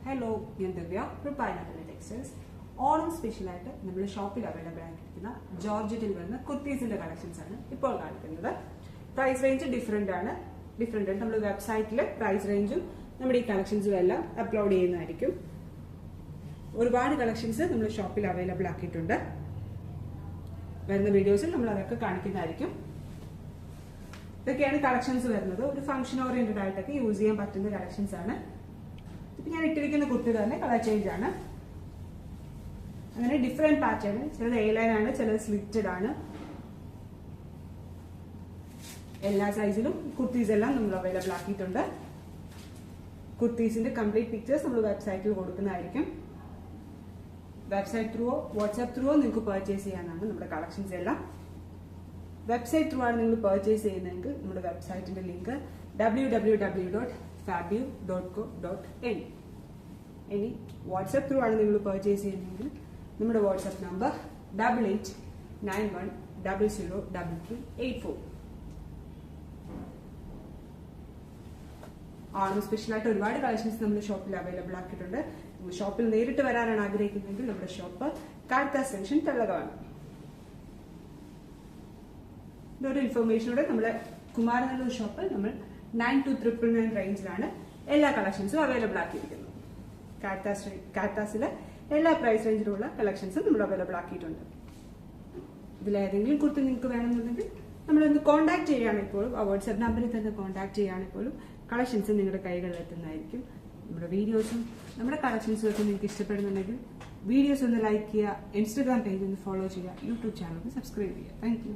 Hello, ഞാൻ ദിവ്യ textiles. Onam സ്പെഷ്യലായിട്ട് നമ്മുടെ ഷോപ്പിൽ അവൈലബിൾ ആയിരിക്കുന്ന ജോർജറ്റിൽ വരുന്ന കുർത്തീസിന്റെ കളക്ഷൻസ് ആണ് ഇപ്പോൾ കാണിക്കുന്നത്. പ്രൈസ് റേഞ്ച് ഡിഫറെന്റ് ആണ്. നമ്മൾ വെബ്സൈറ്റിൽ പ്രൈസ് റേഞ്ചും നമ്മുടെ ഈ കളക്ഷൻസും എല്ലാം അപ്ലോഡ് ചെയ്യുന്നതായിരിക്കും. ഒരുപാട് കളക്ഷൻസ് നമ്മൾ ഷോപ്പിൽ അവൈലബിൾ ആക്കിയിട്ടുണ്ട്. വരുന്ന വീഡിയോസിൽ നമ്മൾ അതൊക്കെ കാണിക്കുന്നതായിരിക്കും. ഇതൊക്കെയാണ് കളക്ഷൻസ് വരുന്നത്. ഒരു ഫംഗ്ഷൻ ഓറിയന്റഡ് ആയിട്ടൊക്കെ യൂസ് ചെയ്യാൻ പറ്റുന്ന കളക്ഷൻസ് ആണ്. ഇപ്പൊ ഞാൻ ഇട്ടിരിക്കുന്ന കുർത്തി തന്നെ കളർ ചേഞ്ച് ആണ്. അങ്ങനെ ഡിഫറെന്റ് പാറ്റേൺ, ചിലത് എ ലൈൻ ആണ്, ചിലത് സ്ലിറ്റഡ് ആണ്. എല്ലാ സൈസിലും കുർത്തീസ് എല്ലാം നമ്മൾ അവൈലബിൾ ആക്കിയിട്ടുണ്ട്. കുർത്തീസിന്റെ കംപ്ലീറ്റ് പിക്ചേഴ്സ് നമ്മൾ വെബ്സൈറ്റിൽ കൊടുക്കുന്നതായിരിക്കും. വെബ്സൈറ്റ് ത്രൂവോ വാട്സ്ആപ്പ് ത്രൂവോ നിങ്ങൾക്ക് പർച്ചേസ് ചെയ്യാനാണ് നമ്മുടെ കളക്ഷൻസ് എല്ലാം. വെബ്സൈറ്റ് ത്രൂ ആണ് നിങ്ങൾ പർച്ചേസ് ചെയ്യുന്നതെങ്കിൽ നമ്മുടെ വെബ്സൈറ്റിന്റെ ലിങ്ക് www.fabio.co.in. ഇനി വാട്സ്ആപ്പ് ത്രൂ ആണ് നിങ്ങൾ പർച്ചേസ് ചെയ്യുന്നതെങ്കിൽ നമ്മുടെ വാട്സ്ആപ്പ് നമ്പർ 8891003384. ഓണം സ്പെഷ്യലായിട്ട് ഒരുപാട് കളക്ഷൻസ് നമ്മുടെ ഷോപ്പിൽ അവൈലബിൾ ആക്കിയിട്ടുണ്ട്. ഷോപ്പിൽ നേരിട്ട് വരാനാണ് ആഗ്രഹിക്കുന്നതെങ്കിൽ നമ്മുടെ ഷോപ്പ് കാർത്താസ് ജംഗ്ഷൻ തെള്ളകമാണ്. ഇതൊരു ഇൻഫർമേഷനോടെ നമ്മുടെ കുമാരനല്ലൂർ ഷോപ്പിൽ നമ്മൾ 9299 റേഞ്ചിലാണ് എല്ലാ കളക്ഷൻസും അവൈലബിൾ ആക്കിയിരിക്കുന്നത്. കാർത്താസിലെ എല്ലാ പ്രൈസ് റേഞ്ചിലുള്ള കളക്ഷൻസും നമ്മൾ അവൈലബിൾ ആക്കിയിട്ടുണ്ട്. ഇതിലേതെങ്കിലും കുർത്തി നിങ്ങൾക്ക് വേണമെന്നുണ്ടെങ്കിൽ നമ്മളൊന്ന് കോൺടാക്ട് ചെയ്യുകയാണെങ്കിൽ ആ വാട്സ്ആപ്പ് നമ്പറിൽ തന്നെ കോൺടാക്ട് ചെയ്യുകയാണെങ്കിൽ കളക്ഷൻസ് നിങ്ങളുടെ കൈകളിൽ എത്തുന്നതായിരിക്കും. നമ്മുടെ വീഡിയോസും നമ്മുടെ കളക്ഷൻസും ഒക്കെ നിങ്ങൾക്ക് ഇഷ്ടപ്പെടുന്നുണ്ടെങ്കിൽ വീഡിയോസ് ഒന്ന് ലൈക്ക് ചെയ്യുക, ഇൻസ്റ്റാഗ്രാം പേജ് ഒന്ന് ഫോളോ ചെയ്യുക, യൂട്യൂബ് ചാനൽ ഒന്ന് സബ്സ്ക്രൈബ് ചെയ്യുക. Thank you.